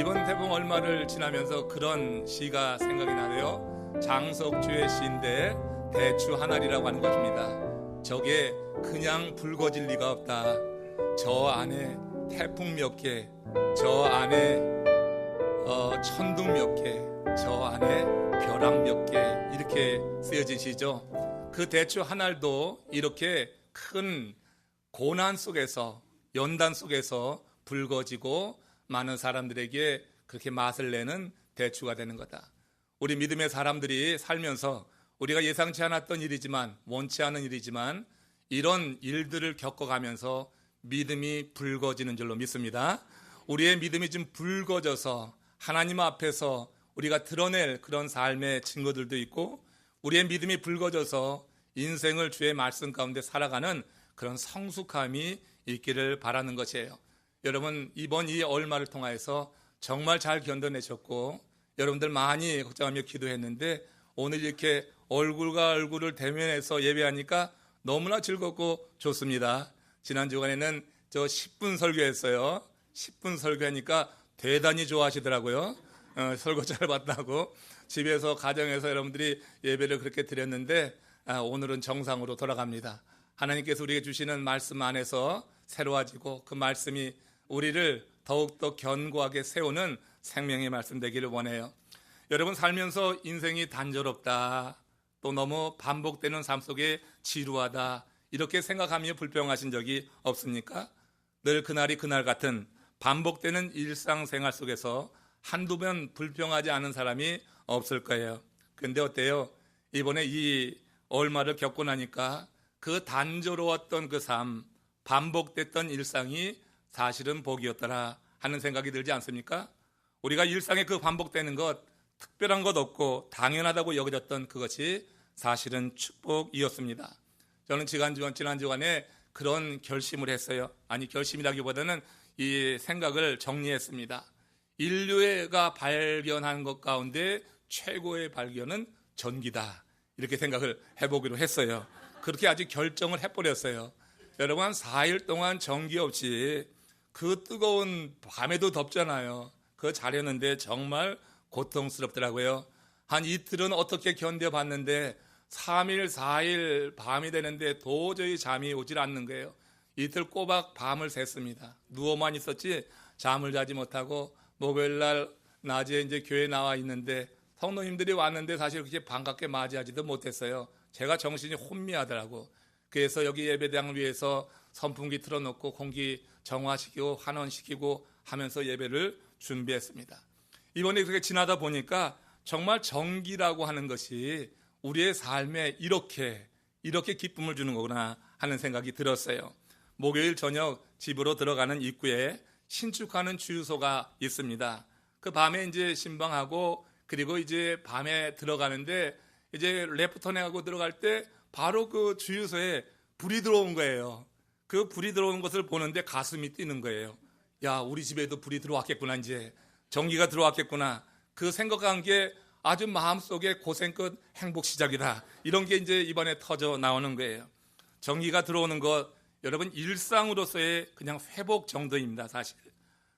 이번 태풍 얼마를 지나면서 그런 시가 생각이 나네요. 장석주의 시인데 대추 한 알이라고 하는 것입니다. 저게 그냥 붉어질 리가 없다. 저 안에 태풍 몇 개, 저 안에 천둥 몇 개, 저 안에 벼락 몇 개, 이렇게 쓰여진 시죠. 그 대추 한 알도 이렇게 큰 고난 속에서, 연단 속에서 붉어지고 많은 사람들에게 그렇게 맛을 내는 대추가 되는 거다. 우리 믿음의 사람들이 살면서 우리가 예상치 않았던 일이지만, 원치 않은 일이지만 이런 일들을 겪어가면서 믿음이 붉어지는 줄로 믿습니다. 우리의 믿음이 좀 붉어져서 하나님 앞에서 우리가 드러낼 그런 삶의 증거들도 있고, 우리의 믿음이 붉어져서 인생을 주의 말씀 가운데 살아가는 그런 성숙함이 있기를 바라는 것이에요. 여러분, 이번 이 얼마를 통해서 정말 잘 견뎌내셨고, 여러분들 많이 걱정하며 기도했는데 오늘 이렇게 얼굴과 얼굴을 대면해서 예배하니까 너무나 즐겁고 좋습니다. 지난 주간에는 저 10분 설교했어요. 10분 설교하니까 대단히 좋아하시더라고요. 설교 잘 봤다고. 집에서 가정에서 여러분들이 예배를 그렇게 드렸는데 오늘은 정상으로 돌아갑니다. 하나님께서 우리에게 주시는 말씀 안에서 새로워지고 그 말씀이 우리를 더욱더 견고하게 세우는 생명의 말씀 되기를 원해요. 여러분, 살면서 인생이 단조롭다, 또 너무 반복되는 삶 속에 지루하다, 이렇게 생각하며 불평하신 적이 없습니까? 늘 그날이 그날 같은 반복되는 일상생활 속에서 한두 번 불평하지 않은 사람이 없을 거예요. 그런데 어때요? 이번에 이 얼마를 겪고 나니까 그 단조로웠던 그 삶, 반복됐던 일상이 사실은 복이었더라 하는 생각이 들지 않습니까? 우리가 일상에 그 반복되는 것, 특별한 것 없고 당연하다고 여겨졌던 그것이 사실은 축복이었습니다. 저는 지난 주간에 그런 결심을 했어요. 아니, 결심이라기보다는 이 생각을 정리했습니다. 인류가 발견한 것 가운데 최고의 발견은 전기다, 이렇게 생각을 해보기로 했어요. 그렇게 아주 결정을 해버렸어요. 여러분, 한 4일 동안 전기 없이, 그 뜨거운 밤에도 덥잖아요. 그거 자려는데 정말 고통스럽더라고요. 한 이틀은 어떻게 견뎌봤는데 3일, 4일 밤이 되는데 도저히 잠이 오질 않는 거예요. 이틀 꼬박 밤을 샜습니다. 누워만 있었지 잠을 자지 못하고, 목요일날 낮에 이제 교회 나와 있는데 성도님들이 왔는데 사실 그렇게 반갑게 맞이하지도 못했어요. 제가 정신이 혼미하더라고. 그래서 여기 예배당을 위해서 선풍기 틀어놓고 공기 정화시키고 환원시키고 하면서 예배를 준비했습니다. 이번에 그렇게 지나다 보니까 정말 전기라고 하는 것이 우리의 삶에 이렇게 기쁨을 주는 거구나 하는 생각이 들었어요. 목요일 저녁 집으로 들어가는 입구에 신축하는 주유소가 있습니다. 그 밤에 이제 신방하고, 그리고 이제 밤에 들어가는데 이제 레프턴에 들어갈 때 바로 그 주유소에 불이 들어온 거예요. 그 불이 들어오는 것을 보는데 가슴이 뛰는 거예요. 야, 우리 집에도 불이 들어왔겠구나, 이제 전기가 들어왔겠구나. 그 생각한 게 아주 마음속에 고생 끝 행복 시작이다, 이런 게 이제 이번에 터져 나오는 거예요. 전기가 들어오는 것, 여러분, 일상으로서의 그냥 회복 정도입니다. 사실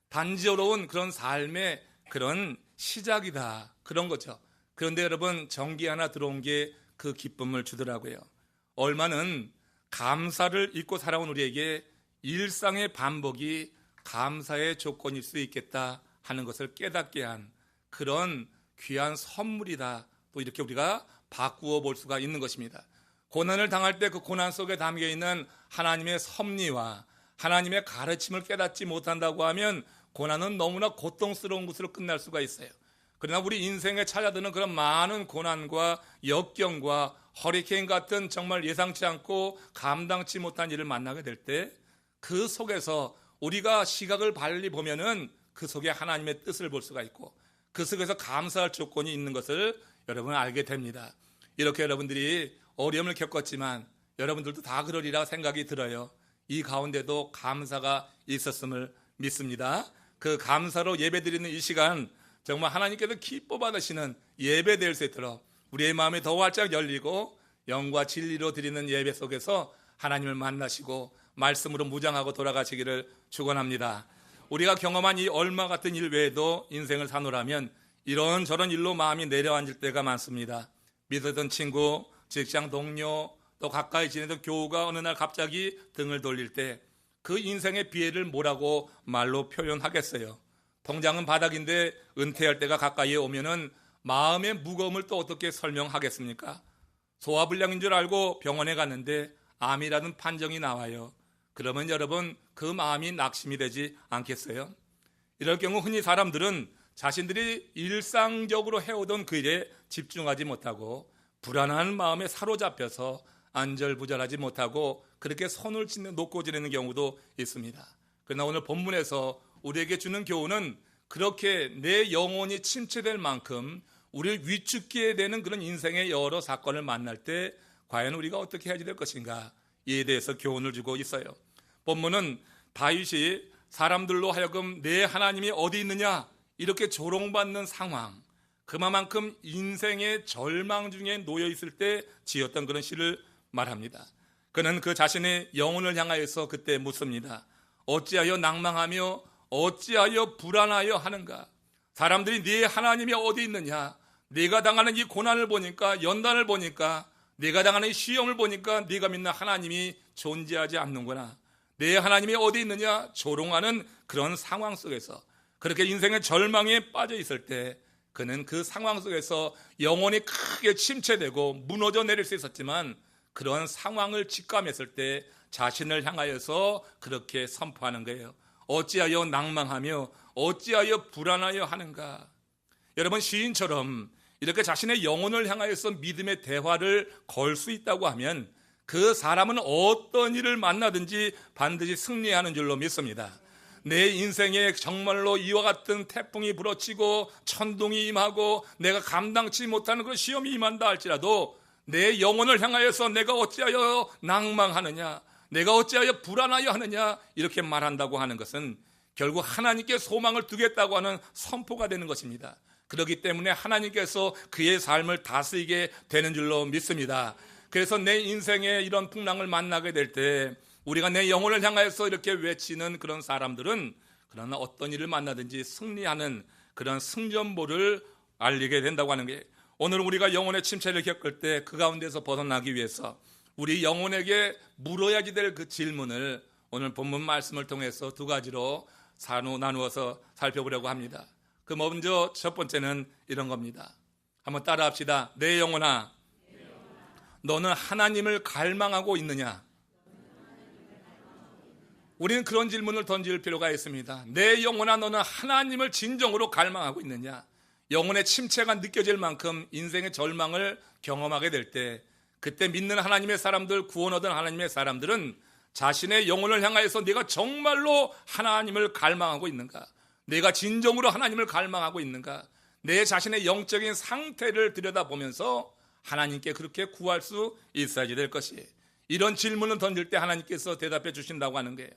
단조로운 그런 삶의 그런 시작이다, 그런 거죠. 그런데 여러분, 전기 하나 들어온 게 그 기쁨을 주더라고요. 얼마는 감사를 잊고 살아온 우리에게 일상의 반복이 감사의 조건일 수 있겠다 하는 것을 깨닫게 한 그런 귀한 선물이다, 또 이렇게 우리가 바꾸어 볼 수가 있는 것입니다. 고난을 당할 때 그 고난 속에 담겨있는 하나님의 섭리와 하나님의 가르침을 깨닫지 못한다고 하면 고난은 너무나 고통스러운 것으로 끝날 수가 있어요. 그러나 우리 인생에 찾아드는 그런 많은 고난과 역경과 허리케인 같은 정말 예상치 않고 감당치 못한 일을 만나게 될 때 그 속에서 우리가 시각을 발리 보면은 그 속에 하나님의 뜻을 볼 수가 있고, 그 속에서 감사할 조건이 있는 것을 여러분 알게 됩니다. 이렇게 여러분들이 어려움을 겪었지만 여러분들도 다 그러리라 생각이 들어요. 이 가운데도 감사가 있었음을 믿습니다. 그 감사로 예배드리는 이 시간, 정말 하나님께서 기뻐 받으시는 예배 될 수 있도록 우리의 마음이 더 활짝 열리고 영과 진리로 드리는 예배 속에서 하나님을 만나시고 말씀으로 무장하고 돌아가시기를 축원합니다. 우리가 경험한 이 얼마 같은 일 외에도 인생을 사노라면 이런저런 일로 마음이 내려앉을 때가 많습니다. 믿었던 친구, 직장 동료, 또 가까이 지내던 교우가 어느 날 갑자기 등을 돌릴 때 그 인생의 비애를 뭐라고 말로 표현하겠어요? 통장은 바닥인데 은퇴할 때가 가까이 오면은 마음의 무거움을 또 어떻게 설명하겠습니까? 소화불량인 줄 알고 병원에 갔는데 암이라는 판정이 나와요. 그러면 여러분 그 마음이 낙심이 되지 않겠어요? 이럴 경우 흔히 사람들은 자신들이 일상적으로 해오던 그 일에 집중하지 못하고 불안한 마음에 사로잡혀서 안절부절하지 못하고 그렇게 손을 놓고 지내는 경우도 있습니다. 그러나 오늘 본문에서 우리에게 주는 교훈은 그렇게 내 영혼이 침체될 만큼 우리를 위축게 되는 그런 인생의 여러 사건을 만날 때 과연 우리가 어떻게 해야 될 것인가, 이에 대해서 교훈을 주고 있어요. 본문은 다윗이 사람들로 하여금 내 하나님이 어디 있느냐 이렇게 조롱받는 상황, 그만큼 인생의 절망 중에 놓여 있을 때 지었던 그런 시를 말합니다. 그는 그 자신의 영혼을 향하여서 그때 묻습니다. 어찌하여 낭망하며 어찌하여 불안하여 하는가? 사람들이 네 하나님이 어디 있느냐? 네가 당하는 이 고난을 보니까, 연단을 보니까, 네가 당하는 이 시험을 보니까 네가 믿는 하나님이 존재하지 않는구나. 내 하나님이 어디 있느냐? 조롱하는 그런 상황 속에서, 그렇게 인생의 절망에 빠져 있을 때 그는 그 상황 속에서 영혼이 크게 침체되고 무너져 내릴 수 있었지만 그런 상황을 직감했을 때 자신을 향하여서 그렇게 선포하는 거예요. 어찌하여 낭망하며 어찌하여 불안하여 하는가? 여러분, 시인처럼 이렇게 자신의 영혼을 향하여서 믿음의 대화를 걸 수 있다고 하면 그 사람은 어떤 일을 만나든지 반드시 승리하는 줄로 믿습니다. 내 인생에 정말로 이와 같은 태풍이 불어치고 천둥이 임하고 내가 감당치 못하는 그 시험이 임한다 할지라도 내 영혼을 향하여서 내가 어찌하여 낭망하느냐, 내가 어찌하여 불안하여 하느냐 이렇게 말한다고 하는 것은 결국 하나님께 소망을 두겠다고 하는 선포가 되는 것입니다. 그렇기 때문에 하나님께서 그의 삶을 다스리게 되는 줄로 믿습니다. 그래서 내 인생에 이런 풍랑을 만나게 될 때 우리가 내 영혼을 향하여서 이렇게 외치는 그런 사람들은 그러나 어떤 일을 만나든지 승리하는 그런 승전보를 알리게 된다고 하는 게, 오늘 우리가 영혼의 침체를 겪을 때 그 가운데서 벗어나기 위해서 우리 영혼에게 물어야지 될 그 질문을 오늘 본문 말씀을 통해서 두 가지로 나누어서 살펴보려고 합니다. 그 먼저 첫 번째는 이런 겁니다. 한번 따라 합시다. 내 영혼아, 너는 하나님을 갈망하고 있느냐? 우리는 그런 질문을 던질 필요가 있습니다. 내 영혼아, 너는 하나님을 진정으로 갈망하고 있느냐? 영혼의 침체가 느껴질 만큼 인생의 절망을 경험하게 될 때, 그때 믿는 하나님의 사람들, 구원 얻은 하나님의 사람들은 자신의 영혼을 향하여서 내가 정말로 하나님을 갈망하고 있는가? 내가 진정으로 하나님을 갈망하고 있는가? 내 자신의 영적인 상태를 들여다보면서 하나님께 그렇게 구할 수 있어야지 될 것이에요. 이런 질문을 던질 때 하나님께서 대답해 주신다고 하는 거예요.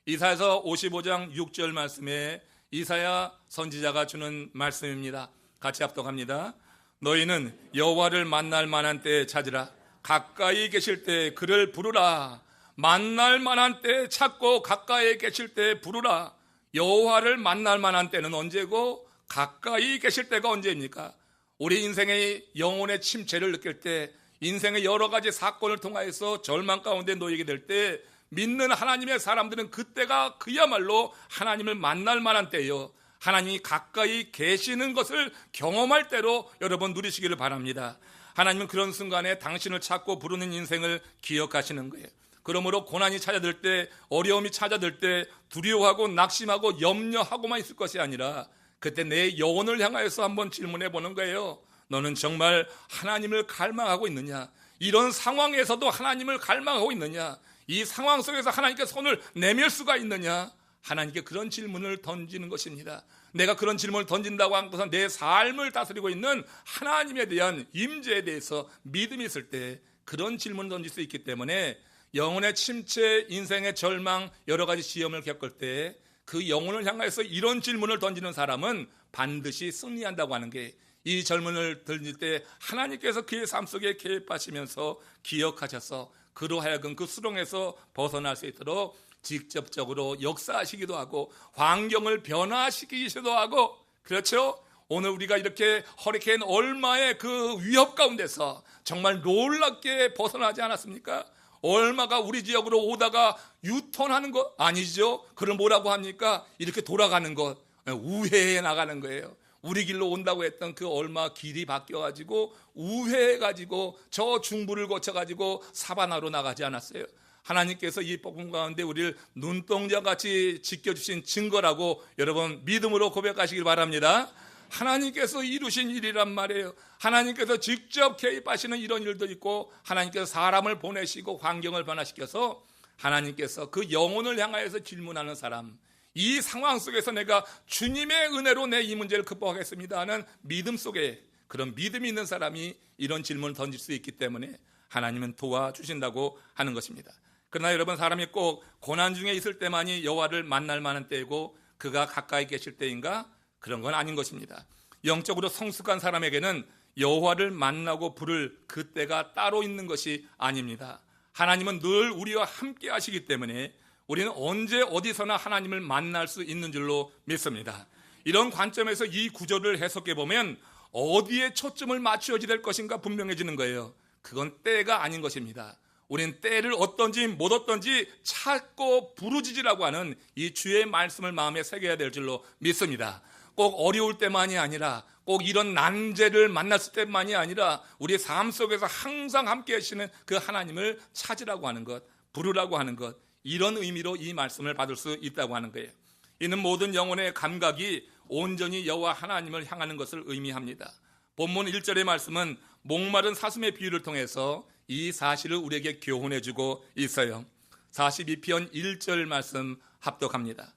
이사야서 55장 6절 말씀에 이사야 선지자가 주는 말씀입니다. 같이 합독합니다. 너희는 여호와를 만날 만한 때에 찾으라. 가까이 계실 때 그를 부르라. 만날 만한 때에 찾고 가까이 계실 때 부르라. 여호와를 만날 만한 때는 언제고 가까이 계실 때가 언제입니까? 우리 인생의 영혼의 침체를 느낄 때, 인생의 여러 가지 사건을 통하여서 절망 가운데 놓이게 될 때 믿는 하나님의 사람들은 그때가 그야말로 하나님을 만날 만한 때요, 하나님이 가까이 계시는 것을 경험할 때로 여러분 누리시기를 바랍니다. 하나님은 그런 순간에 당신을 찾고 부르는 인생을 기억하시는 거예요. 그러므로 고난이 찾아들 때, 어려움이 찾아들 때 두려워하고 낙심하고 염려하고만 있을 것이 아니라 그때 내 영혼을 향하여서 한번 질문해 보는 거예요. 너는 정말 하나님을 갈망하고 있느냐? 이런 상황에서도 하나님을 갈망하고 있느냐? 이 상황 속에서 하나님께 손을 내밀 수가 있느냐? 하나님께 그런 질문을 던지는 것입니다. 내가 그런 질문을 던진다고 한 것은 내 삶을 다스리고 있는 하나님에 대한 임재에 대해서 믿음이 있을 때 그런 질문을 던질 수 있기 때문에 영혼의 침체, 인생의 절망, 여러 가지 시험을 겪을 때 그 영혼을 향해서 이런 질문을 던지는 사람은 반드시 승리한다고 하는 게, 이 질문을 던질 때 하나님께서 그의 삶 속에 개입하시면서 기억하셔서 그로 하여금 그 수렁에서 벗어날 수 있도록 직접적으로 역사하시기도 하고 환경을 변화시키시기도 하고, 그렇죠? 오늘 우리가 이렇게 허리케인 얼마의 그 위협 가운데서 정말 놀랍게 벗어나지 않았습니까? 얼마가 우리 지역으로 오다가 유턴하는 것 아니죠? 그걸 뭐라고 합니까? 이렇게 돌아가는 것, 우회해 나가는 거예요. 우리 길로 온다고 했던 그 얼마 길이 바뀌어가지고 우회해가지고 저 중부를 거쳐가지고 사바나로 나가지 않았어요. 하나님께서 이 복음 가운데 우리를 눈동자같이 지켜주신 증거라고 여러분 믿음으로 고백하시길 바랍니다. 하나님께서 이루신 일이란 말이에요. 하나님께서 직접 개입하시는 이런 일도 있고, 하나님께서 사람을 보내시고 환경을 변화시켜서 하나님께서 그 영혼을 향하여서 질문하는 사람, 이 상황 속에서 내가 주님의 은혜로 내 이 문제를 극복하겠습니다 하는 믿음 속에, 그런 믿음이 있는 사람이 이런 질문을 던질 수 있기 때문에 하나님은 도와주신다고 하는 것입니다. 그러나 여러분, 사람이 꼭 고난 중에 있을 때만이 여호와를 만날 만한 때이고 그가 가까이 계실 때인가? 그런 건 아닌 것입니다. 영적으로 성숙한 사람에게는 여호와를 만나고 부를 그때가 따로 있는 것이 아닙니다. 하나님은 늘 우리와 함께 하시기 때문에 우리는 언제 어디서나 하나님을 만날 수 있는 줄로 믿습니다. 이런 관점에서 이 구절을 해석해 보면 어디에 초점을 맞춰야 될 것인가 분명해지는 거예요. 그건 때가 아닌 것입니다. 우리는 때를 어떤지 못 어떤지 찾고 부르짖으라고 하는 이 주의 말씀을 마음에 새겨야 될 줄로 믿습니다. 꼭 어려울 때만이 아니라, 꼭 이런 난제를 만났을 때만이 아니라 우리 삶 속에서 항상 함께 하시는 그 하나님을 찾으라고 하는 것, 부르라고 하는 것, 이런 의미로 이 말씀을 받을 수 있다고 하는 거예요. 이는 모든 영혼의 감각이 온전히 여호와 하나님을 향하는 것을 의미합니다. 본문 1절의 말씀은 목마른 사슴의 비유를 통해서 이 사실을 우리에게 교훈해주고 있어요. 42편 1절 말씀 합독합니다.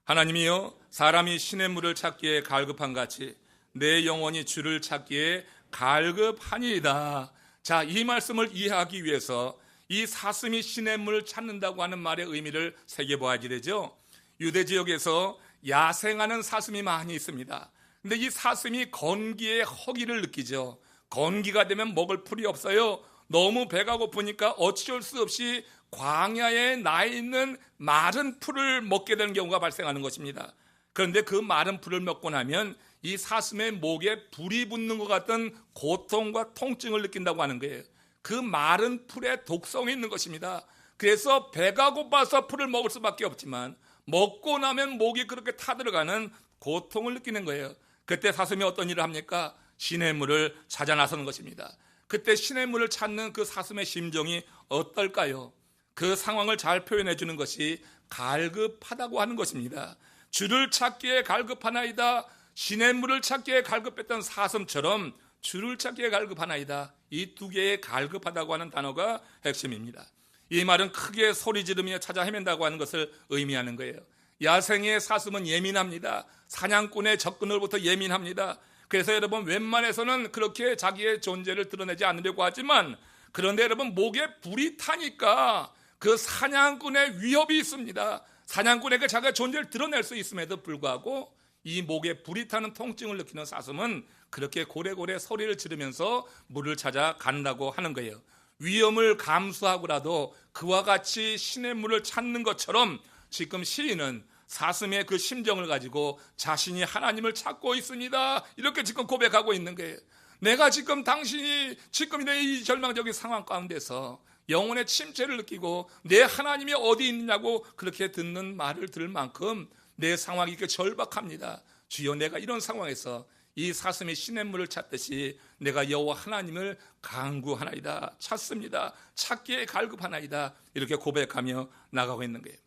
하나님이여, 사람이 시냇물을 찾기에 갈급한 같이 내 영혼이 주를 찾기에 갈급하니이다. 자, 이 말씀을 이해하기 위해서 이 사슴이 시냇물을 찾는다고 하는 말의 의미를 새겨보아야지 되죠. 유대 지역에서 야생하는 사슴이 많이 있습니다. 근데 이 사슴이 건기에 허기를 느끼죠. 건기가 되면 먹을 풀이 없어요. 너무 배가 고프니까 어찌할 수 없이 광야에 나 있는 마른 풀을 먹게 되는 경우가 발생하는 것입니다. 그런데 그 마른 풀을 먹고 나면 이 사슴의 목에 불이 붙는 것 같은 고통과 통증을 느낀다고 하는 거예요. 그 마른 풀에 독성이 있는 것입니다. 그래서 배가 고파서 풀을 먹을 수밖에 없지만 먹고 나면 목이 그렇게 타들어가는 고통을 느끼는 거예요. 그때 사슴이 어떤 일을 합니까? 시냇물을 찾아 나서는 것입니다. 그때 시냇물을 찾는 그 사슴의 심정이 어떨까요? 그 상황을 잘 표현해 주는 것이 갈급하다고 하는 것입니다. 주를 찾기에 갈급하나이다. 시냇물을 찾기에 갈급했던 사슴처럼 주를 찾기에 갈급하나이다. 이 두 개의 갈급하다고 하는 단어가 핵심입니다. 이 말은 크게 소리 지르며 찾아 헤맨다고 하는 것을 의미하는 거예요. 야생의 사슴은 예민합니다. 사냥꾼의 접근으로부터 예민합니다. 그래서 여러분, 웬만해서는 그렇게 자기의 존재를 드러내지 않으려고 하지만, 그런데 여러분, 목에 불이 타니까 그 사냥꾼의 위협이 있습니다. 사냥꾼에게 자기의 존재를 드러낼 수 있음에도 불구하고 이 목에 불이 타는 통증을 느끼는 사슴은 그렇게 고래고래 소리를 지르면서 물을 찾아 간다고 하는 거예요. 위험을 감수하고라도 그와 같이 시냇물을 찾는 것처럼 지금 시인은 사슴의 그 심정을 가지고 자신이 하나님을 찾고 있습니다, 이렇게 지금 고백하고 있는 거예요. 내가 지금 당신이 지금 이 절망적인 상황 가운데서 영혼의 침체를 느끼고 내 하나님이 어디 있느냐고 그렇게 듣는 말을 들을 만큼 내 상황이 이렇게 절박합니다. 주여, 내가 이런 상황에서 이 사슴이 시냇물을 찾듯이 내가 여호와 하나님을 간구하나이다, 찾습니다, 찾기에 갈급하나이다, 이렇게 고백하며 나가고 있는 거예요.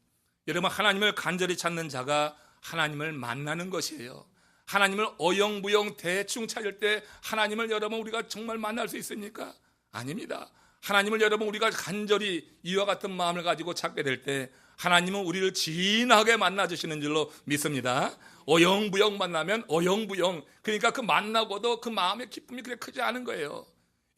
여러분, 하나님을 간절히 찾는 자가 하나님을 만나는 것이에요. 하나님을 어영부영 대충 찾을 때 하나님을 여러분 우리가 정말 만날 수 있습니까? 아닙니다. 하나님을 여러분 우리가 간절히 이와 같은 마음을 가지고 찾게 될 때 하나님은 우리를 진하게 만나주시는 줄로 믿습니다. 어영부영 만나면 어영부영, 그러니까 그 만나고도 그 마음의 기쁨이 그렇게 크지 않은 거예요.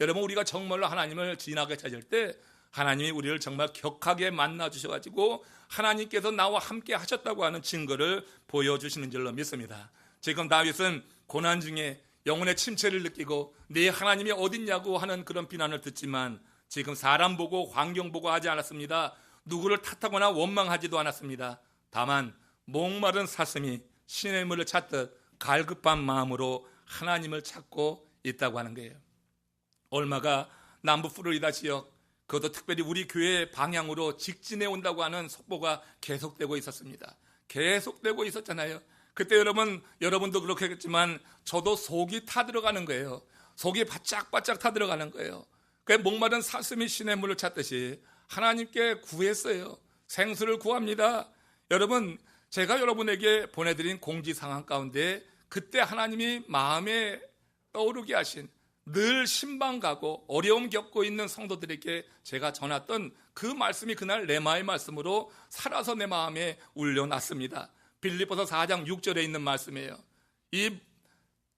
여러분, 우리가 정말로 하나님을 진하게 찾을 때 하나님이 우리를 정말 격하게 만나주셔가지고 하나님께서 나와 함께 하셨다고 하는 증거를 보여주시는 줄로 믿습니다. 지금 다윗은 고난 중에 영혼의 침체를 느끼고 네 하나님이 어딨냐고 하는 그런 비난을 듣지만 지금 사람 보고 환경 보고 하지 않았습니다. 누구를 탓하거나 원망하지도 않았습니다. 다만 목마른 사슴이 시냇물을 찾듯 갈급한 마음으로 하나님을 찾고 있다고 하는 거예요. 얼마가 남부 플로리다 지역, 그것도 특별히 우리 교회 방향으로 직진해 온다고 하는 속보가 계속되고 있었습니다. 계속되고 있었잖아요. 그때 여러분도 그렇겠지만 저도 속이 타들어가는 거예요. 속이 바짝바짝 타들어가는 거예요. 그 목마른 사슴이 시냇물을 찾듯이 하나님께 구했어요. 생수를 구합니다. 여러분, 제가 여러분에게 보내드린 공지 상황 가운데 그때 하나님이 마음에 떠오르게 하신, 늘 신방 가고 어려움 겪고 있는 성도들에게 제가 전했던 그 말씀이 그날 레마의 말씀으로 살아서 내 마음에 울려났습니다. 빌립보서 4장 6절에 있는 말씀이에요. 이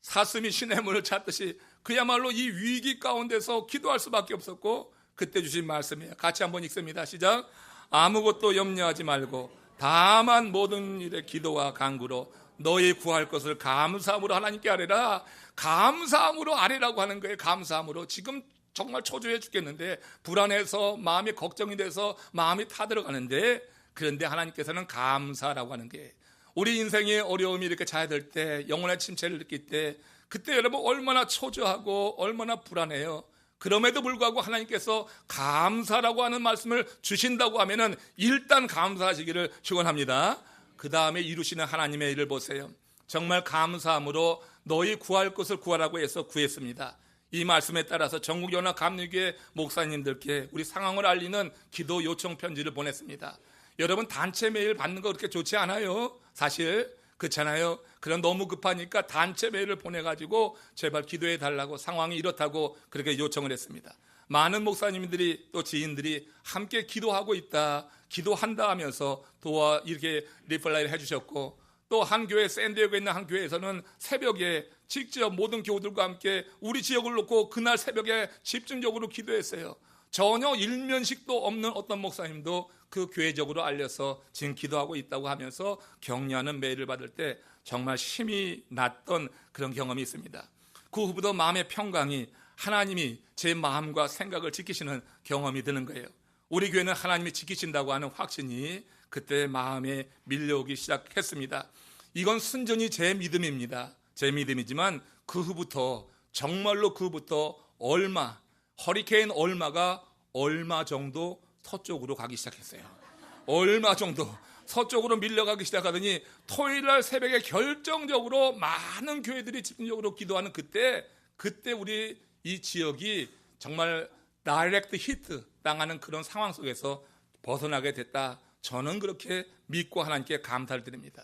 사슴이 시냇물을 찾듯이 그야말로 이 위기 가운데서 기도할 수밖에 없었고, 그때 주신 말씀이에요. 같이 한번 읽습니다. 시작. 아무것도 염려하지 말고 다만 모든 일에 기도와 간구로 너희 구할 것을 감사함으로 하나님께 아뢰라. 감사함으로 아뢰라고 하는 거예요. 감사함으로. 지금 정말 초조해 죽겠는데, 불안해서 마음이 걱정이 돼서 마음이 타들어가는데, 그런데 하나님께서는 감사라고 하는 게, 우리 인생의 어려움이 이렇게 자해될 때, 영혼의 침체를 느낄 때, 그때 여러분 얼마나 초조하고 얼마나 불안해요. 그럼에도 불구하고 하나님께서 감사라고 하는 말씀을 주신다고 하면은 일단 감사하시기를 축원합니다. 그 다음에 이루시는 하나님의 일을 보세요. 정말 감사함으로 너희 구할 것을 구하라고 해서 구했습니다. 이 말씀에 따라서 전국연합 감리교회 목사님들께 우리 상황을 알리는 기도 요청 편지를 보냈습니다. 여러분, 단체 메일 받는 거 그렇게 좋지 않아요? 사실 그렇잖아요. 그럼 너무 급하니까 단체 메일을 보내가지고 제발 기도해 달라고, 상황이 이렇다고 그렇게 요청을 했습니다. 많은 목사님들이 또 지인들이 함께 기도하고 있다, 기도한다 하면서 이렇게 리플라이를 해주셨고, 또 한 교회, 샌디에고에 있는 한 교회에서는 새벽에 직접 모든 교우들과 함께 우리 지역을 놓고 그날 새벽에 집중적으로 기도했어요. 전혀 일면식도 없는 어떤 목사님도 그 교회적으로 알려서 지금 기도하고 있다고 하면서 격려하는 메일을 받을 때 정말 힘이 났던 그런 경험이 있습니다. 그 후부터 마음의 평강이, 하나님이 제 마음과 생각을 지키시는 경험이 드는 거예요. 우리 교회는 하나님이 지키신다고 하는 확신이 그때 마음에 밀려오기 시작했습니다. 이건 순전히 제 믿음입니다. 제 믿음이지만 그 후부터, 정말로 그 후부터 허리케인 얼마가 얼마 정도 서쪽으로 가기 시작했어요. 얼마 정도 서쪽으로 밀려가기 시작하더니 토요일날 새벽에 결정적으로 많은 교회들이 집중적으로 기도하는 그때 우리 이 지역이 정말 다이렉트 히트 당하는 그런 상황 속에서 벗어나게 됐다. 저는 그렇게 믿고 하나님께 감사를 드립니다.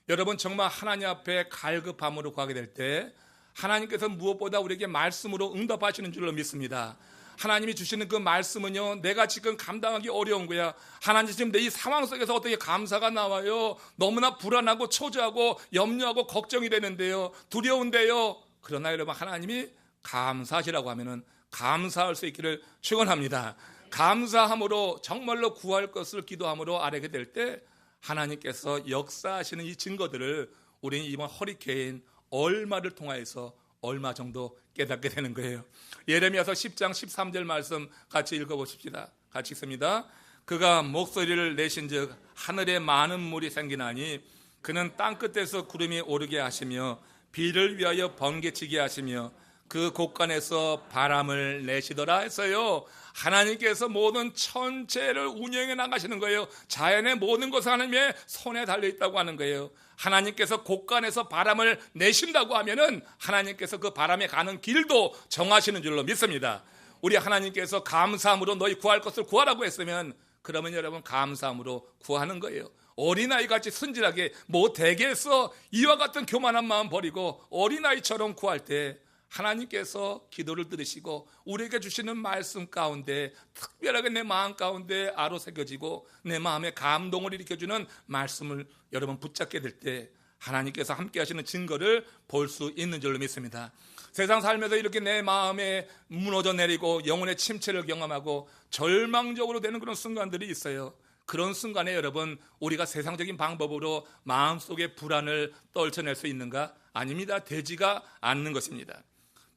여러분, 정말 하나님 앞에 갈급함으로 구하게 될 때 하나님께서 무엇보다 우리에게 말씀으로 응답하시는 줄로 믿습니다. 하나님이 주시는 그 말씀은요, 내가 지금 감당하기 어려운 거야. 하나님, 지금 내 이 상황 속에서 어떻게 감사가 나와요? 너무나 불안하고 초조하고 염려하고 걱정이 되는데요, 두려운데요. 그러나 여러분, 하나님이 감사하시라고 하면은 감사할 수 있기를 축원합니다. 감사함으로, 정말로 구할 것을 기도함으로 아뢰게 될 때 하나님께서 역사하시는 이 증거들을 우리는 이번 허리케인 얼마를 통하여서 얼마 정도 깨닫게 되는 거예요. 예레미야서 10장 13절 말씀 같이 읽어보십시다. 같이 읽습니다. 그가 목소리를 내신즉 하늘에 많은 물이 생기나니 그는 땅끝에서 구름이 오르게 하시며 비를 위하여 번개치게 하시며 그 곳간에서 바람을 내시더라 했어요. 하나님께서 모든 천체를 운영해 나가시는 거예요. 자연의 모든 것은 하나님의 손에 달려있다고 하는 거예요. 하나님께서 곳간에서 바람을 내신다고 하면은 하나님께서 그 바람에 가는 길도 정하시는 줄로 믿습니다. 우리 하나님께서 감사함으로 너희 구할 것을 구하라고 했으면, 그러면 여러분 감사함으로 구하는 거예요. 어린아이같이 순진하게 뭐 되겠어, 이와 같은 교만한 마음 버리고 어린아이처럼 구할 때 하나님께서 기도를 들으시고 우리에게 주시는 말씀 가운데 특별하게 내 마음 가운데 아로새겨지고 내 마음에 감동을 일으켜주는 말씀을 여러분 붙잡게 될 때 하나님께서 함께 하시는 증거를 볼 수 있는 줄로 믿습니다. 세상 살면서 이렇게 내 마음에 무너져 내리고 영혼의 침체를 경험하고 절망적으로 되는 그런 순간들이 있어요. 그런 순간에 여러분, 우리가 세상적인 방법으로 마음속의 불안을 떨쳐낼 수 있는가? 아닙니다. 되지가 않는 것입니다.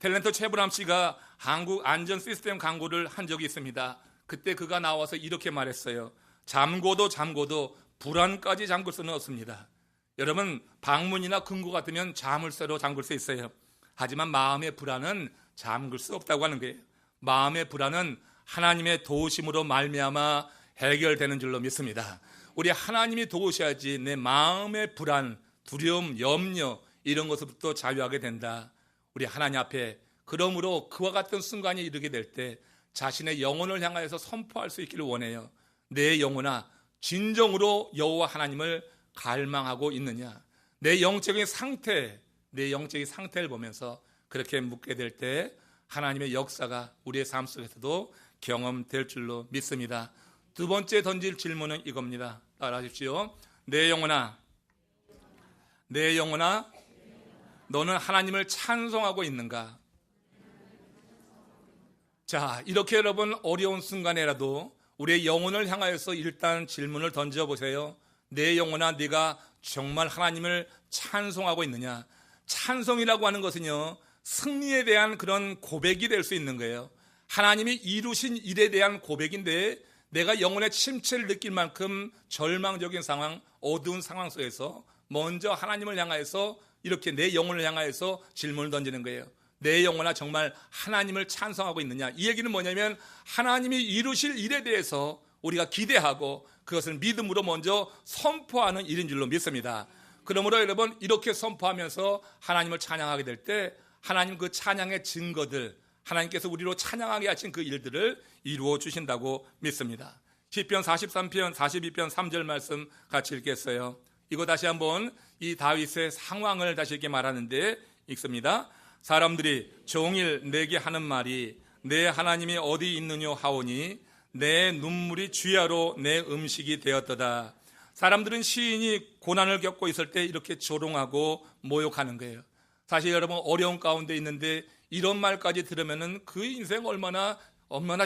탤런트 최불암 씨가 한국 안전 시스템 광고를 한 적이 있습니다. 그때 그가 나와서 이렇게 말했어요. 잠궈도 불안까지 잠글 수는 없습니다. 여러분, 방문이나 금고 같으면 자물쇠로 잠글 수 있어요. 하지만 마음의 불안은 잠글 수 없다고 하는 거예요. 마음의 불안은 하나님의 도우심으로 말미암아 해결되는 줄로 믿습니다. 우리 하나님이 도우셔야지 내 마음의 불안, 두려움, 염려 이런 것부터 자유하게 된다. 우리 하나님 앞에 그러므로 그와 같은 순간이 이르게 될 때 자신의 영혼을 향하여서 선포할 수 있기를 원해요. 내 영혼아, 진정으로 여호와 하나님을 갈망하고 있느냐? 내 영적인 상태를 보면서 그렇게 묻게 될 때 하나님의 역사가 우리의 삶 속에서도 경험될 줄로 믿습니다. 두 번째 던질 질문은 이겁니다. 따라하십시오. 내 영혼아, 너는 하나님을 찬송하고 있는가? 자, 이렇게 여러분 어려운 순간에라도 우리의 영혼을 향하여서 일단 질문을 던져보세요. 내 영혼아, 네가 정말 하나님을 찬송하고 있느냐? 찬송이라고 하는 것은요, 승리에 대한 그런 고백이 될 수 있는 거예요. 하나님이 이루신 일에 대한 고백인데 내가 영혼의 침체를 느낄 만큼 절망적인 상황, 어두운 상황 속에서 먼저 하나님을 향하여서 이렇게 내 영혼을 향하여서 질문을 던지는 거예요. 내 영혼아, 정말 하나님을 찬송하고 있느냐? 이 얘기는 뭐냐면 하나님이 이루실 일에 대해서 우리가 기대하고 그것을 믿음으로 먼저 선포하는 일인 줄로 믿습니다. 그러므로 여러분, 이렇게 선포하면서 하나님을 찬양하게 될 때 하나님 그 찬양의 증거들, 하나님께서 우리로 찬양하게 하신 그 일들을 이루어 주신다고 믿습니다. 시편 43편 42편 3절 말씀 같이 읽겠어요. 이거 다시 한번 이 다윗의 상황을 다시 이렇게 말하는데 읽습니다. 사람들이 종일 내게 하는 말이 내 하나님이 어디 있느냐 하오니 내 눈물이 주야로 내 음식이 되었도다. 사람들은 시인이 고난을 겪고 있을 때 이렇게 조롱하고 모욕하는 거예요. 사실 여러분, 어려운 가운데 있는데 이런 말까지 들으면은 그 인생 얼마나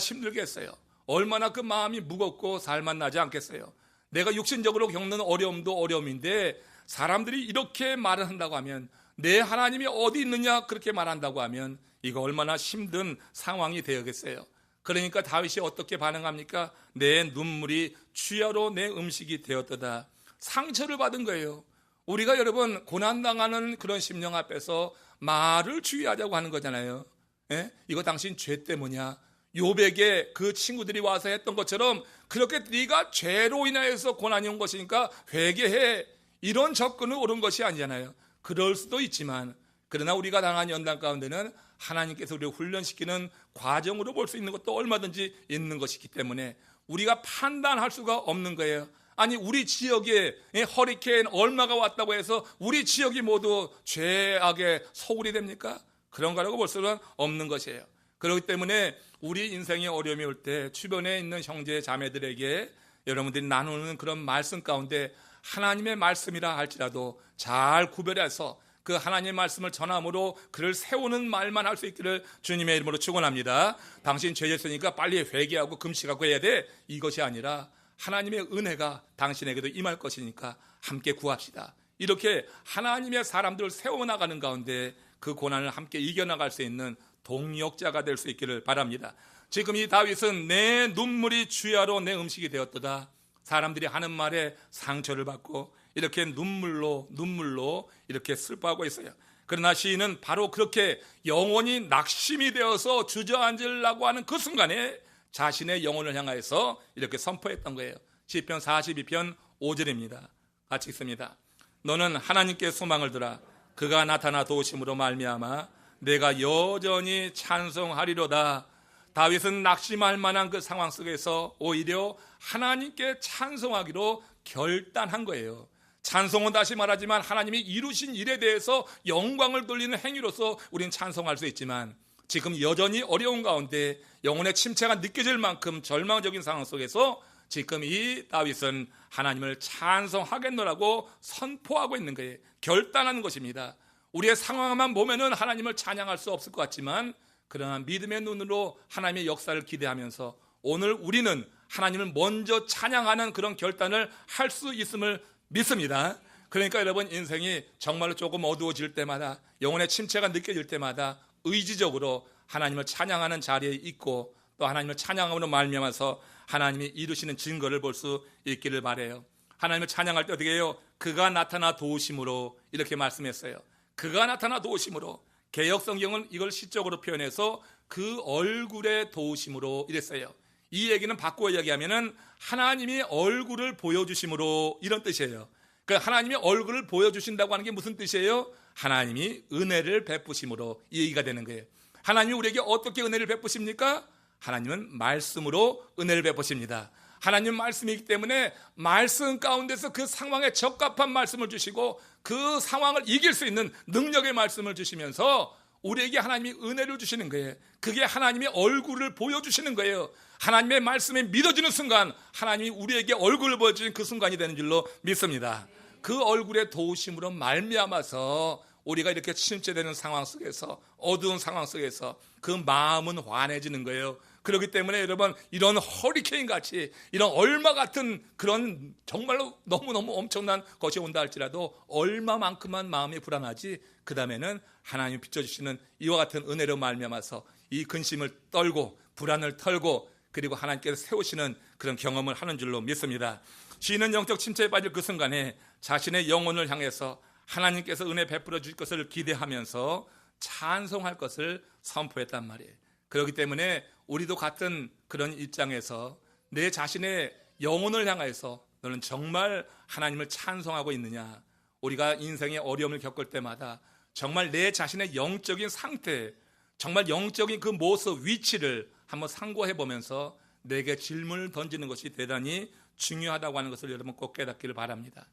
힘들겠어요. 얼마나 그 마음이 무겁고 살만 나지 않겠어요. 내가 육신적으로 겪는 어려움도 어려움인데 사람들이 이렇게 말을 한다고 하면, 내 하나님이 어디 있느냐 그렇게 말한다고 하면 이거 얼마나 힘든 상황이 되겠어요. 그러니까 다윗이 어떻게 반응합니까? 내 눈물이 주야로 내 음식이 되었도다. 상처를 받은 거예요. 우리가 여러분 고난당하는 그런 심령 앞에서 말을 주의하자고 하는 거잖아요. 예? 이거 당신 죄 때문이야. 욥에게 그 친구들이 와서 했던 것처럼 그렇게 네가 죄로 인하여서 고난이 온 것이니까 회개해, 이런 접근은 옳은 것이 아니잖아요. 그럴 수도 있지만, 그러나 우리가 당한 연단 가운데는 하나님께서 우리를 훈련시키는 과정으로 볼 수 있는 것도 얼마든지 있는 것이기 때문에 우리가 판단할 수가 없는 거예요. 아니, 우리 지역에 허리케인 얼마가 왔다고 해서 우리 지역이 모두 죄악의 소굴이 됩니까? 그런 거라고 볼 수는 없는 것이에요. 그렇기 때문에 우리 인생에 어려움이 올 때 주변에 있는 형제 자매들에게 여러분들이 나누는 그런 말씀 가운데 하나님의 말씀이라 할지라도 잘 구별해서 그 하나님의 말씀을 전함으로 그를 세우는 말만 할 수 있기를 주님의 이름으로 축원합니다. 당신 죄졌으니까 빨리 회개하고 금식하고 해야 돼, 이것이 아니라 하나님의 은혜가 당신에게도 임할 것이니까 함께 구합시다. 이렇게 하나님의 사람들을 세워나가는 가운데 그 고난을 함께 이겨나갈 수 있는 동력자가 될 수 있기를 바랍니다. 지금 이 다윗은 내 눈물이 주야로 내 음식이 되었도다. 사람들이 하는 말에 상처를 받고 이렇게 눈물로 이렇게 슬퍼하고 있어요. 그러나 시인은 바로 그렇게 영혼이 낙심이 되어서 주저앉으려고 하는 그 순간에 자신의 영혼을 향하여서 이렇게 선포했던 거예요. 시편 42편 5절입니다. 같이 읽습니다. 너는 하나님께 소망을 두라. 그가 나타나 도우심으로 말미암아 내가 여전히 찬송하리로다. 다윗은 낙심할 만한 그 상황 속에서 오히려 하나님께 찬송하기로 결단한 거예요. 찬송은 다시 말하지만 하나님이 이루신 일에 대해서 영광을 돌리는 행위로서 우리는 찬송할 수 있지만, 지금 여전히 어려운 가운데 영혼의 침체가 느껴질 만큼 절망적인 상황 속에서 지금 이 다윗은 하나님을 찬송하겠노라고 선포하고 있는 거예요. 결단하는 것입니다. 우리의 상황만 보면은 하나님을 찬양할 수 없을 것 같지만, 그러나 믿음의 눈으로 하나님의 역사를 기대하면서 오늘 우리는 하나님을 먼저 찬양하는 그런 결단을 할 수 있음을 믿습니다. 그러니까 여러분, 인생이 정말로 조금 어두워질 때마다, 영혼의 침체가 느껴질 때마다 의지적으로 하나님을 찬양하는 자리에 있고 또 하나님을 찬양함으로 말미암아서 하나님이 이루시는 증거를 볼 수 있기를 바라요. 하나님을 찬양할 때 어떻게 해요? 그가 나타나 도우심으로 이렇게 말씀했어요. 그가 나타나 도우심으로. 개역성경은 이걸 시적으로 표현해서 그 얼굴의 도우심으로 이랬어요. 이 얘기는 바꾸어 이야기하면은 하나님이 얼굴을 보여주심으로 이런 뜻이에요. 그러니까 하나님이 얼굴을 보여주신다고 하는 게 무슨 뜻이에요? 하나님이 은혜를 베푸심으로 이 얘기가 되는 거예요. 하나님이 우리에게 어떻게 은혜를 베푸십니까? 하나님은 말씀으로 은혜를 베푸십니다. 하나님 말씀이기 때문에 말씀 가운데서 그 상황에 적합한 말씀을 주시고 그 상황을 이길 수 있는 능력의 말씀을 주시면서 우리에게 하나님이 은혜를 주시는 거예요. 그게 하나님의 얼굴을 보여주시는 거예요. 하나님의 말씀에 믿어지는 순간 하나님이 우리에게 얼굴을 보여주신 그 순간이 되는 줄로 믿습니다. 그 얼굴의 도우심으로 말미암아서 우리가 이렇게 침체되는 상황 속에서, 어두운 상황 속에서 그 마음은 환해지는 거예요. 그렇기 때문에 여러분, 이런 허리케인 같이 이런 얼마 같은 그런 정말로 너무너무 엄청난 것이 온다 할지라도 얼마만큼만 마음이 불안하지, 그 다음에는 하나님이 비춰주시는 이와 같은 은혜로 말미암아서 이 근심을 떨고 불안을 털고 그리고 하나님께서 세우시는 그런 경험을 하는 줄로 믿습니다. 시인은 영적 침체에 빠질 그 순간에 자신의 영혼을 향해서 하나님께서 은혜 베풀어 주실 것을 기대하면서 찬송할 것을 선포했단 말이에요. 그렇기 때문에 우리도 같은 그런 입장에서 내 자신의 영혼을 향해서 너는 정말 하나님을 찬송하고 있느냐, 우리가 인생의 어려움을 겪을 때마다 정말 내 자신의 영적인 상태, 정말 영적인 그 모습, 위치를 한번 상고해 보면서 내게 질문을 던지는 것이 대단히 중요하다고 하는 것을 여러분 꼭 깨닫기를 바랍니다.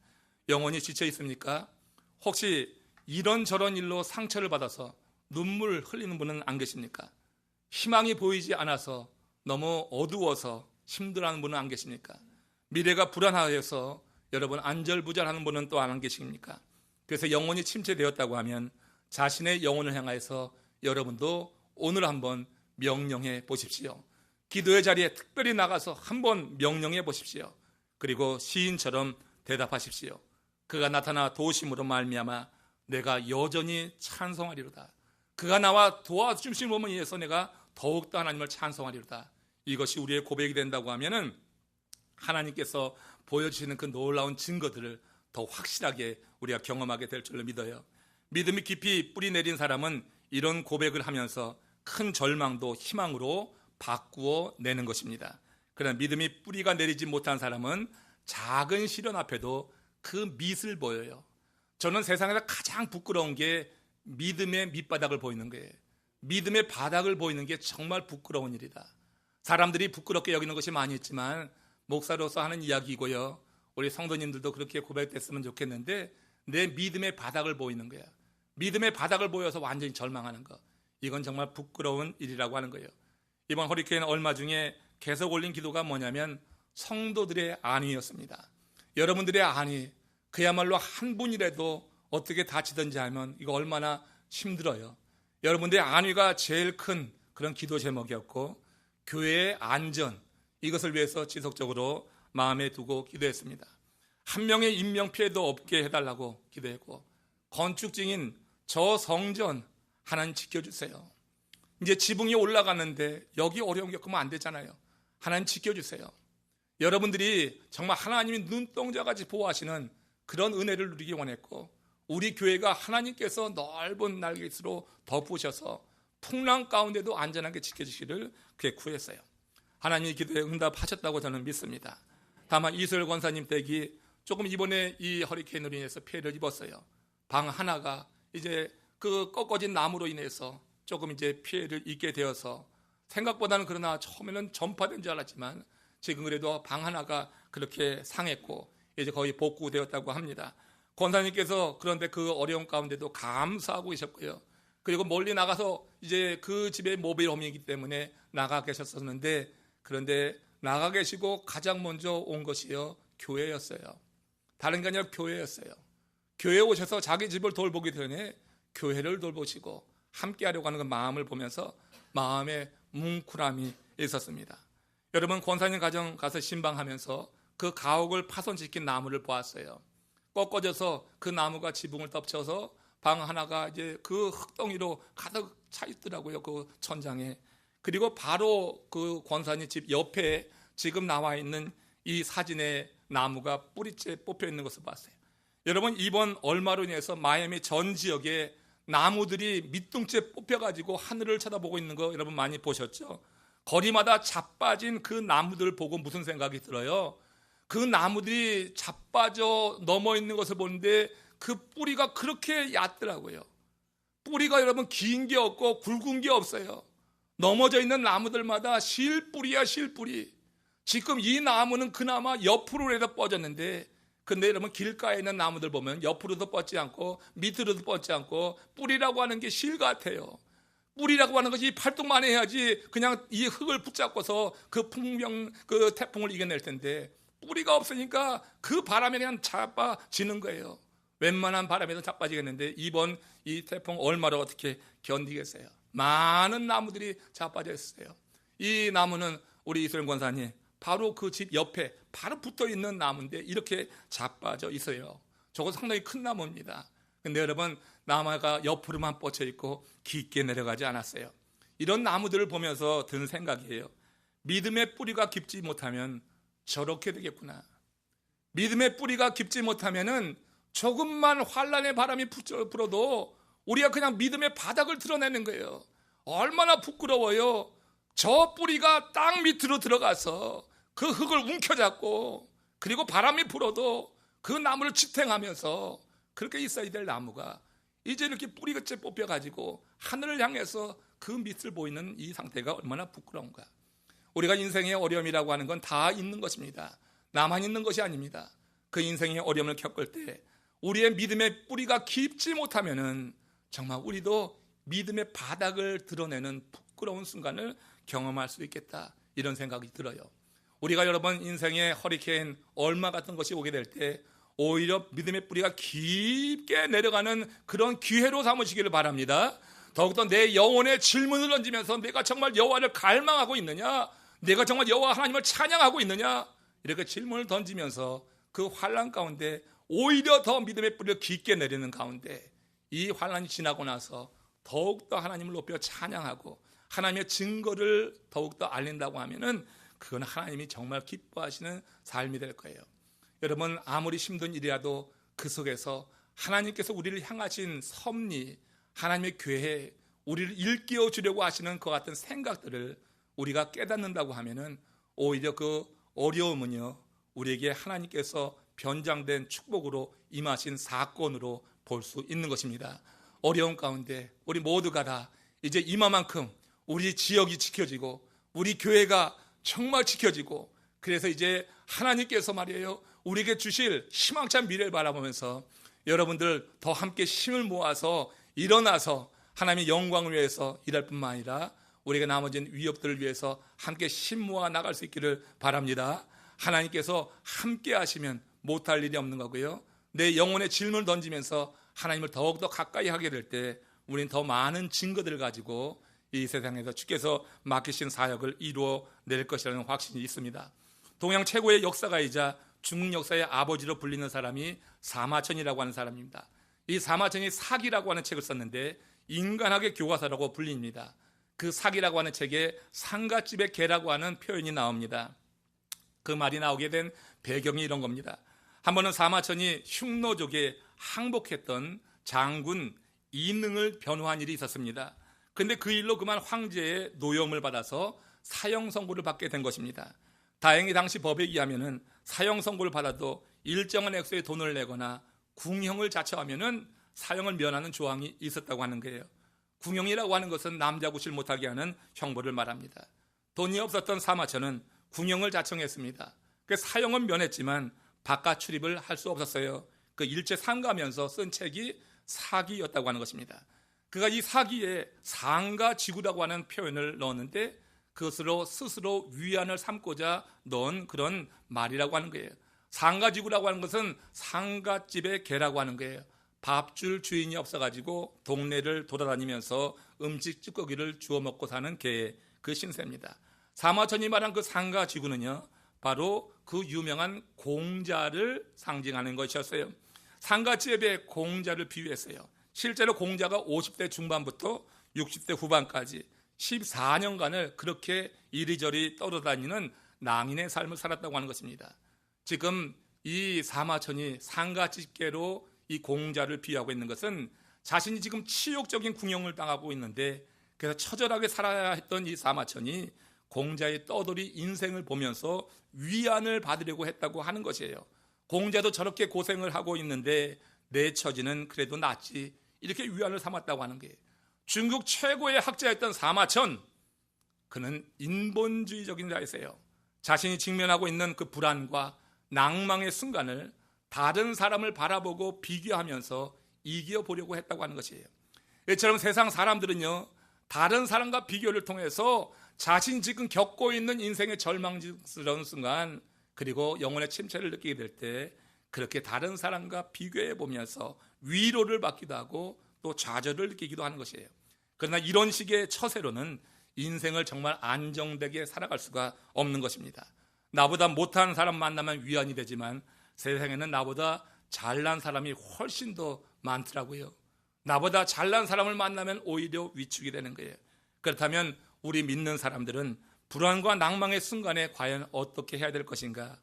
영혼이 지쳐 있습니까? 혹시 이런저런 일로 상처를 받아서 눈물 흘리는 분은 안 계십니까? 희망이 보이지 않아서 너무 어두워서 힘들어하는 분은 안 계십니까? 미래가 불안하여서 여러분 안절부절하는 분은 또 안 계십니까? 그래서 영혼이 침체되었다고 하면 자신의 영혼을 향해서 여러분도 오늘 한번 명령해 보십시오. 기도의 자리에 특별히 나가서 한번 명령해 보십시오. 그리고 시인처럼 대답하십시오. 그가 나타나 도우심으로 말미암아 내가 여전히 찬송하리로다. 그가 나와 도와주심으로 인해서 내가 더욱더 하나님을 찬송하리로다. 이것이 우리의 고백이 된다고 하면은 하나님께서 보여주시는 그 놀라운 증거들을 더 확실하게 우리가 경험하게 될 줄로 믿어요. 믿음이 깊이 뿌리 내린 사람은 이런 고백을 하면서 큰 절망도 희망으로 바꾸어 내는 것입니다. 그러나 믿음이 뿌리가 내리지 못한 사람은 작은 시련 앞에도 그 밑을 보여요. 저는 세상에서 가장 부끄러운 게 믿음의 밑바닥을 보이는 거예요. 믿음의 바닥을 보이는 게 정말 부끄러운 일이다. 사람들이 부끄럽게 여기는 것이 많이 있지만 목사로서 하는 이야기고요. 우리 성도님들도 그렇게 고백됐으면 좋겠는데 내 믿음의 바닥을 보이는 거야. 믿음의 바닥을 보여서 완전히 절망하는 거. 이건 정말 부끄러운 일이라고 하는 거예요. 이번 허리케인 얼마 중에 계속 올린 기도가 뭐냐면 성도들의 안위였습니다. 여러분들의 안위, 그야말로 한 분이라도 어떻게 다치든지 하면 이거 얼마나 힘들어요. 여러분들의 안위가 제일 큰 그런 기도 제목이었고, 교회의 안전, 이것을 위해서 지속적으로 마음에 두고 기도했습니다. 한 명의 인명 피해도 없게 해달라고 기도했고, 건축증인 저 성전 하나님 지켜주세요. 이제 지붕이 올라가는데 여기 어려움 겪으면 안 되잖아요. 하나님 지켜주세요. 여러분들이 정말 하나님이 눈동자같이 보호하시는 그런 은혜를 누리기 원했고, 우리 교회가 하나님께서 넓은 날개로 덮으셔서 풍랑 가운데도 안전하게 지켜주시기를 그렇게 구했어요. 하나님이 기도에 응답하셨다고 저는 믿습니다. 다만 이소열 권사님 댁이 조금 이번에 이 허리케인으로 인해서 피해를 입었어요. 방 하나가 이제 그 꺾어진 나무로 인해서 조금 이제 피해를 입게 되어서, 생각보다는 그러나 처음에는 전파된 줄 알았지만 지금 그래도 방 하나가 그렇게 상했고 이제 거의 복구되었다고 합니다. 권사님께서 그런데 그 어려움 가운데도 감사하고 계셨고요. 그리고 멀리 나가서 이제 그 집에 모빌홈이기 때문에 나가 계셨었는데, 그런데 나가 계시고 가장 먼저 온 것이요, 교회였어요. 다른 게 아니라 교회였어요. 교회에 오셔서 자기 집을 돌보기 전에 교회를 돌보시고 함께 하려고 하는 그 마음을 보면서 마음에 뭉클함이 있었습니다. 여러분, 권사님 가정 가서 신방하면서 그 가옥을 파손시킨 나무를 보았어요. 꺾어져서 그 나무가 지붕을 덮쳐서 방 하나가 이제 그 흙덩이로 가득 차 있더라고요, 그 천장에. 그리고 바로 그 권사님 집 옆에 지금 나와 있는 이 사진의 나무가 뿌리째 뽑혀 있는 것을 봤어요. 여러분, 이번 얼마로 인해서 마이애미 전 지역에 나무들이 밑둥째 뽑혀가지고 하늘을 쳐다보고 있는 거 여러분 많이 보셨죠? 거리마다 자빠진 그 나무들을 보고 무슨 생각이 들어요? 그 나무들이 자빠져 넘어 있는 것을 보는데 그 뿌리가 그렇게 얕더라고요. 뿌리가 여러분 긴 게 없고 굵은 게 없어요. 넘어져 있는 나무들마다 실뿌리야, 실뿌리. 지금 이 나무는 그나마 옆으로라도 뻗었는데, 근데 여러분 길가에 있는 나무들 보면 옆으로도 뻗지 않고 밑으로도 뻗지 않고 뿌리라고 하는 게 실 같아요. 뿌리라고 하는 것이 팔뚝만 해야지 그냥 이 흙을 붙잡고서 그 태풍을 이겨낼 텐데, 뿌리가 없으니까 그 바람에 그냥 자빠지는 거예요. 웬만한 바람에도 자빠지겠는데 이번 이 태풍 얼마나 어떻게 견디겠어요? 많은 나무들이 자빠져 있어요. 이 나무는 우리 이소영 권사님 바로 그 집 옆에 바로 붙어 있는 나무인데 이렇게 자빠져 있어요. 저거 상당히 큰 나무입니다. 근데 여러분, 나무가 옆으로만 뻗쳐 있고 깊게 내려가지 않았어요. 이런 나무들을 보면서 든 생각이에요. 믿음의 뿌리가 깊지 못하면 저렇게 되겠구나. 믿음의 뿌리가 깊지 못하면은 조금만 환란의 바람이 불어도 우리가 그냥 믿음의 바닥을 드러내는 거예요. 얼마나 부끄러워요. 저 뿌리가 땅 밑으로 들어가서 그 흙을 움켜잡고, 그리고 바람이 불어도 그 나무를 지탱하면서 그렇게 있어야 될 나무가 이제 이렇게 뿌리끝에 뽑혀가지고 하늘을 향해서 그 밑을 보이는 이 상태가 얼마나 부끄러운가. 우리가 인생의 어려움이라고 하는 건 다 있는 것입니다. 나만 있는 것이 아닙니다. 그 인생의 어려움을 겪을 때 우리의 믿음의 뿌리가 깊지 못하면은 정말 우리도 믿음의 바닥을 드러내는 부끄러운 순간을 경험할 수 있겠다, 이런 생각이 들어요. 우리가 여러분 인생의 허리케인 얼마 같은 것이 오게 될 때 오히려 믿음의 뿌리가 깊게 내려가는 그런 기회로 삼으시기를 바랍니다. 더욱더 내 영혼에 질문을 던지면서 내가 정말 여호와를 갈망하고 있느냐, 내가 정말 여호와 하나님을 찬양하고 있느냐, 이렇게 질문을 던지면서 그 환난 가운데 오히려 더 믿음의 뿌리를 깊게 내리는 가운데 이 환난이 지나고 나서 더욱더 하나님을 높여 찬양하고 하나님의 증거를 더욱더 알린다고 하면은 그건 하나님이 정말 기뻐하시는 삶이 될 거예요. 여러분, 아무리 힘든 일이라도 그 속에서 하나님께서 우리를 향하신 섭리, 하나님의 계획, 우리를 일깨워 주려고 하시는 그 같은 생각들을 우리가 깨닫는다고 하면은 오히려 그 어려움은요, 우리에게 하나님께서 변장된 축복으로 임하신 사건으로 볼 수 있는 것입니다. 어려운 가운데 우리 모두가 다 이제 이마만큼 우리 지역이 지켜지고 우리 교회가 정말 지켜지고, 그래서 이제 하나님께서 말이에요, 우리에게 주실 희망찬 미래를 바라보면서 여러분들 더 함께 힘을 모아서 일어나서 하나님의 영광을 위해서 일할 뿐만 아니라 우리가 나머진 위협들을 위해서 함께 힘 모아 나갈 수 있기를 바랍니다. 하나님께서 함께 하시면 못할 일이 없는 거고요. 내 영혼의 질문을 던지면서 하나님을 더욱더 가까이 하게 될 때 우리는 더 많은 증거들을 가지고 이 세상에서 주께서 맡기신 사역을 이루어낼 것이라는 확신이 있습니다. 동양 최고의 역사가이자 중국 역사의 아버지로 불리는 사람이 사마천이라고 하는 사람입니다. 이 사마천이 사기라고 하는 책을 썼는데 인간학의 교과서라고 불립니다. 그 사기라고 하는 책에 상갓집의 개라고 하는 표현이 나옵니다. 그 말이 나오게 된 배경이 이런 겁니다. 한 번은 사마천이 흉노족에 항복했던 장군 이능을 변호한 일이 있었습니다. 그런데 그 일로 그만 황제의 노염을 받아서 사형 선고를 받게 된 것입니다. 다행히 당시 법에 의하면은 사형 선고를 받아도 일정한 액수의 돈을 내거나 궁형을 자처하면은 사형을 면하는 조항이 있었다고 하는 거예요. 궁형이라고 하는 것은 남자 구실 못하게 하는 형벌을 말합니다. 돈이 없었던 사마천은 궁형을 자청했습니다. 그 사형은 면했지만 바깥 출입을 할 수 없었어요. 그 일제 상가하면서 쓴 책이 사기였다고 하는 것입니다. 그가 이 사기에 상가지구라고 하는 표현을 넣었는데 그것으로 스스로 위안을 삼고자 넣은 그런 말이라고 하는 거예요. 상가지구라고 하는 것은 상갓집의 개라고 하는 거예요. 밥줄 주인이 없어가지고 동네를 돌아다니면서 음식 찌꺼기를 주워 먹고 사는 개의 그 신세입니다. 사마천이 말한 그 상가지구는요, 바로 그 유명한 공자를 상징하는 것이었어요. 상가집에 공자를 비유했어요. 실제로 공자가 50대 중반부터 60대 후반까지 14년간을 그렇게 이리저리 떠돌아다니는 낭인의 삶을 살았다고 하는 것입니다. 지금 이 사마천이 상가집게로 이 공자를 비유하고 있는 것은 자신이 지금 치욕적인 궁형을 당하고 있는데, 그래서 처절하게 살아야 했던 이 사마천이 공자의 떠돌이 인생을 보면서 위안을 받으려고 했다고 하는 것이에요. 공자도 저렇게 고생을 하고 있는데 내 처지는 그래도 낫지, 이렇게 위안을 삼았다고 하는 거예요. 중국 최고의 학자였던 사마천, 그는 인본주의적인 자였어요. 자신이 직면하고 있는 그 불안과 낭망의 순간을 다른 사람을 바라보고 비교하면서 이겨보려고 했다고 하는 것이에요. 이처럼 세상 사람들은요, 다른 사람과 비교를 통해서 자신이 지금 겪고 있는 인생의 절망스러운 순간, 그리고 영혼의 침체를 느끼게 될 때 그렇게 다른 사람과 비교해 보면서 위로를 받기도 하고 또 좌절을 느끼기도 하는 것이에요. 그러나 이런 식의 처세로는 인생을 정말 안정되게 살아갈 수가 없는 것입니다. 나보다 못한 사람 만나면 위안이 되지만 세상에는 나보다 잘난 사람이 훨씬 더 많더라고요. 나보다 잘난 사람을 만나면 오히려 위축이 되는 거예요. 그렇다면 우리 믿는 사람들은 불안과 낭망의 순간에 과연 어떻게 해야 될 것인가?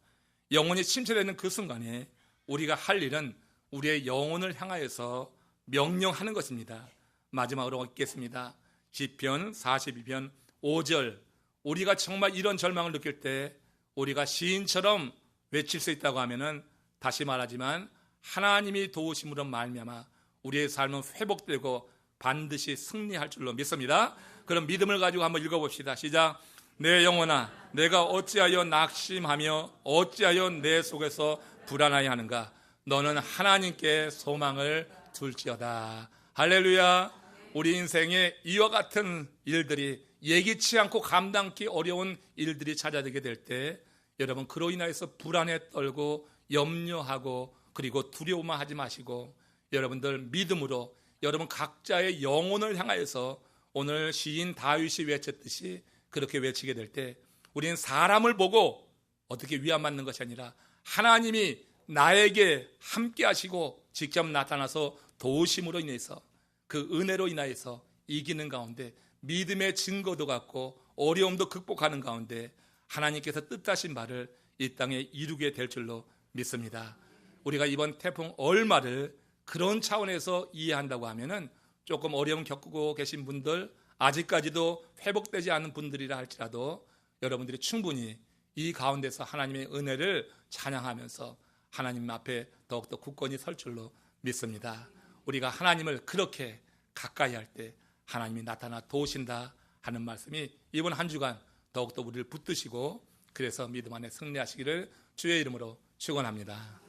영혼이 침체되는 그 순간에 우리가 할 일은 우리의 영혼을 향하여서 명령하는 것입니다. 마지막으로 읽겠습니다. 시편 42편 5절. 우리가 정말 이런 절망을 느낄 때 우리가 시인처럼 외칠 수 있다고 하면은, 다시 말하지만 하나님이 도우심으로 말미암아 우리의 삶은 회복되고 반드시 승리할 줄로 믿습니다. 그럼 믿음을 가지고 한번 읽어봅시다. 시작. 내 영혼아, 내가 어찌하여 낙심하며 어찌하여 내 속에서 불안하여 하는가? 너는 하나님께 소망을 둘지어다. 할렐루야. 우리 인생에 이와 같은 일들이, 예기치 않고 감당하기 어려운 일들이 찾아들게 될 때 여러분, 그로 인하여서 불안에 떨고 염려하고 그리고 두려움만 하지 마시고, 여러분들 믿음으로 여러분 각자의 영혼을 향하여서 오늘 시인 다윗이 외쳤듯이 그렇게 외치게 될 때 우리는 사람을 보고 어떻게 위안받는 것이 아니라 하나님이 나에게 함께 하시고 직접 나타나서 도우심으로 인해서, 그 은혜로 인하여서 이기는 가운데 믿음의 증거도 갖고 어려움도 극복하는 가운데 하나님께서 뜻하신 바를 이 땅에 이루게 될 줄로 믿습니다. 우리가 이번 태풍 얼마를 그런 차원에서 이해한다고 하면은 조금 어려움 겪고 계신 분들, 아직까지도 회복되지 않은 분들이라 할지라도 여러분들이 충분히 이 가운데서 하나님의 은혜를 찬양하면서 하나님 앞에 더욱더 굳건히 설 줄로 믿습니다. 우리가 하나님을 그렇게 가까이 할 때 하나님이 나타나 도우신다 하는 말씀이 이번 한 주간 더욱더 우리를 붙드시고, 그래서 믿음 안에 승리하시기를 주의 이름으로 축원합니다.